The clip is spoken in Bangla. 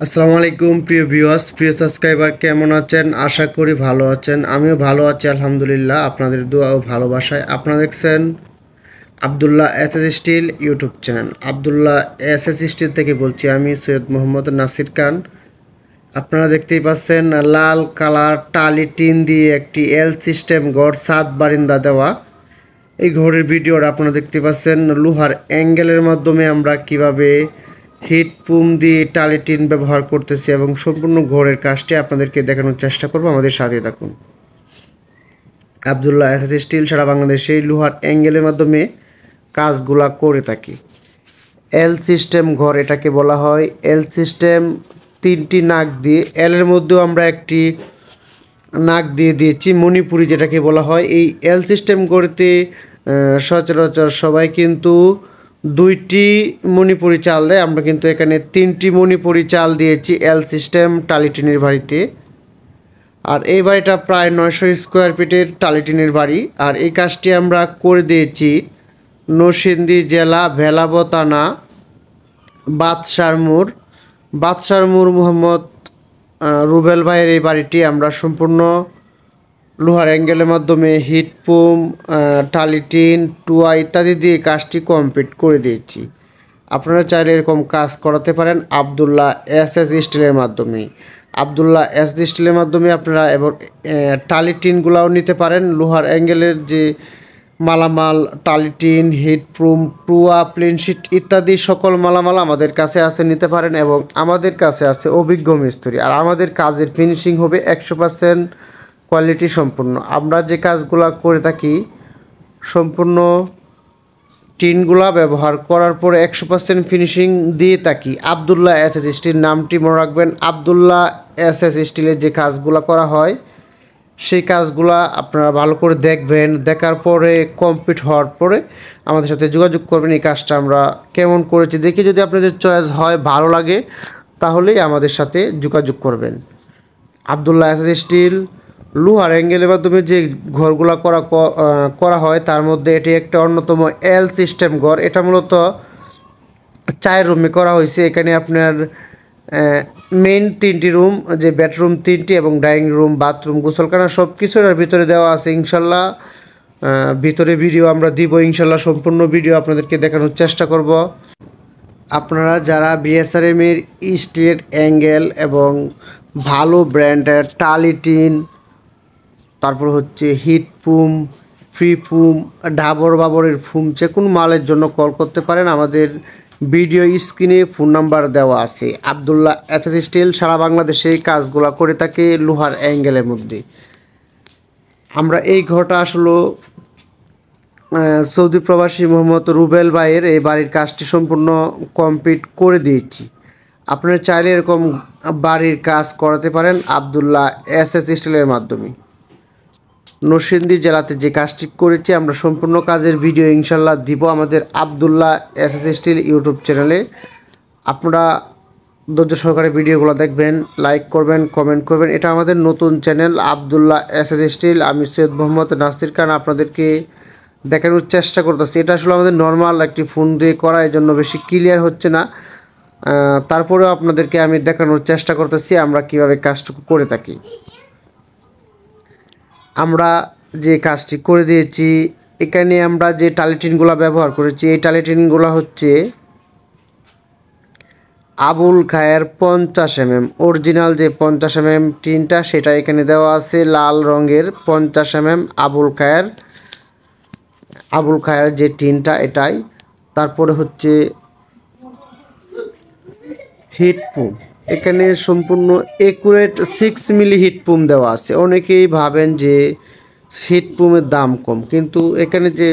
আসসালামু আলাইকুম প্রিয় ভিউয়ার্স, প্রিয় সাবস্ক্রাইবার, কেমন আছেন? আশা করি ভালো আছেন। আমিও ভালো আছি আলহামদুলিল্লাহ, আপনাদের দোয়া ও ভালোবাসায়। আপনারা দেখছেন Abdullah SS still YouTube channel. Abdullah SS still থেকে বলছি আমি, সৈয়দ মোহাম্মদ নাসির খান। আপনারা দেখতেই পাচ্ছেন লাল কালার টালি টিন দিয়ে একটি এল সিস্টেম ঘর, ছাদ বারিন্দা দেওয়া। এই ঘরের ভিডিওটা আপনারা দেখতে পাচ্ছেন। লোহার অ্যাঙ্গেলের মাধ্যমে আমরা কিভাবে হিট পুম দিয়ে টালি টিন ব্যবহার করতেছি এবং সম্পূর্ণ ঘরের কাজটি আপনাদেরকে দেখানোর চেষ্টা করব। আমাদের সাথে থাকুন। আবদুল্লাহ এসএস স্টিল সারা বাংলাদেশে লোহার অ্যাঙ্গেলের মাধ্যমে কাজগুলা করে থাকি। এল সিস্টেম ঘর এটাকে বলা হয়। এল সিস্টেম তিনটি নাক দিয়ে, এলের মধ্যেও আমরা একটি নাক দিয়ে দিয়েছি মণিপুরি যেটাকে বলা হয়। এই এল সিস্টেম গড়তে সচরাচর সবাই কিন্তু দুইটি মণিপুরি চাল দেয়, আমরা কিন্তু এখানে তিনটি মণিপুরি চাল দিয়েছি এল সিস্টেম টালিটিনের বাড়িতে। আর এই বাড়িটা প্রায় 900 স্কোয়ার ফিটের টালিটিনের বাড়ি। আর এই কাজটি আমরা করে দিয়েছি নরসিংদী জেলা ভেলাবো থানা বাদশার মোড় মোহাম্মদ রুবেল ভাইয়ের এই বাড়িটি আমরা সম্পূর্ণ লোহার অ্যাঙ্গেলের মাধ্যমে হিট পুম, টালিটিন, টুয়া ইত্যাদি দিয়ে কাজটি কমপ্লিট করে দিয়েছি। আপনারা চাইলে এরকম কাজ করাতে পারেন আবদুল্লাহ এসএস স্টিলের মাধ্যমে। আবদুল্লাহ এসএস স্টিলের মাধ্যমে আপনারা এবং টালিটিনগুলাও নিতে পারেন। লোহার অ্যাঙ্গেলের যে মালামাল, টালিটিন, হিট প্রুম, টুয়া, প্লেনশিট ইত্যাদি সকল মালামাল আমাদের কাছে আছে, নিতে পারেন। এবং আমাদের কাছে আছে অভিজ্ঞ মিস্ত্রি। আর আমাদের কাজের ফিনিশিং হবে 100% কোয়ালিটি সম্পূর্ণ। আমরা যে কাজগুলো করে থাকি সম্পূর্ণ টিনগুলা ব্যবহার করার পরে 100% ফিনিশিং দিয়ে থাকি। আবদুল্লাহ এসএস স্টিল নামটি মনে রাখবেন। আবদুল্লাহ এসএস স্টিলের যে কাজগুলো করা হয় সেই কাজগুলা আপনারা ভালো করে দেখবেন। দেখার পরে কমপ্লিট হওয়ার পরে আমাদের সাথে যোগাযোগ করবেন। এই কাজটা আমরা কেমন করেছি দেখি, যদি আপনাদের চয়েস হয়, ভালো লাগে, তাহলেই আমাদের সাথে যোগাযোগ করবেন। আবদুল্লাহ এসএস স্টিল লোহার অ্যাঙ্গেলের মাধ্যমে যে ঘরগুলো করা হয় তার মধ্যে এটি একটা অন্যতম এল সিস্টেম ঘর। এটা মূলত 4 রুমে করা হয়েছে। এখানে আপনার মেইন 3টি রুম, যে বেডরুম 3টি এবং ডাইনিং রুম, বাথরুম, গোসলখানা সব কিছু এর ভিতরে দেওয়া আছে। ইনশাল্লাহ ভিতরে ভিডিও আমরা দিব, ইনশাল্লাহ সম্পূর্ণ ভিডিও আপনাদেরকে দেখানোর চেষ্টা করব। আপনারা যারা বিএসআরএম এর স্টিল অ্যাঙ্গেল এবং ভালো ব্র্যান্ডের টালিটিন, তারপর হচ্ছে হিট পুম, ফ্রি পুম, ডাবর বাবরের ফুম, যে কোনো মালের জন্য কল করতে পারেন। আমাদের ভিডিও স্ক্রিনে ফোন নাম্বার দেওয়া আছে। আবদুল্লাহ এসএস স্টিল সারা বাংলাদেশে এই কাজগুলো করে থাকে লোহার অ্যাঙ্গেলের মধ্যে। আমরা এই ঘরটা আসলে সৌদি প্রবাসী মোহাম্মদ রুবেল ভাইয়ের এই বাড়ির কাজটি সম্পূর্ণ কমপ্লিট করে দিয়েছি। আপনারা চাইলে এরকম বাড়ির কাজ করাতে পারেন আবদুল্লাহ এসএস স্টিলের মাধ্যমে। নরসিংদী জেলাতে যে কাজটি করেছি আমরা সম্পূর্ণ কাজের ভিডিও ইনশাল্লাহ দিব আমাদের আবদুল্লাহ এসএস স্টিল ইউটিউব চ্যানেলে। আপনারা ধৈর্য সহকারে ভিডিওগুলো দেখবেন, লাইক করবেন, কমেন্ট করবেন। এটা আমাদের নতুন চ্যানেল আবদুল্লাহ এসএস স্টিল। আমি সৈয়দ মোহাম্মদ নাসির খান আপনাদেরকে দেখানোর চেষ্টা করতেছি। এটা আসলে আমাদের নর্মাল একটি ফোন দিয়ে করা, এই জন্য বেশি ক্লিয়ার হচ্ছে না। তারপরেও আপনাদেরকে আমি দেখানোর চেষ্টা করতেছি আমরা কিভাবে কাজটুকু করে থাকি। আমরা যে কাজটি করে দিয়েছি, এখানে আমরা যে টালিটিনগুলো ব্যবহার করেছি এই টালিটিনগুলো হচ্ছে আবুল খায়ের 50 mm অরিজিনাল যে 50 mm টিনটা সেটা এখানে দেওয়া আছে, লাল রঙের 50 mm আবুল খায়ের যে টিনটা এটাই। তারপরে হচ্ছে হিট পুম, এখানে সম্পূর্ণ একুরেট 6 মিলি হিট পুম দেওয়া আছে। অনেকেই ভাবেন যে হিট পুমের দাম কম, কিন্তু এখানে যে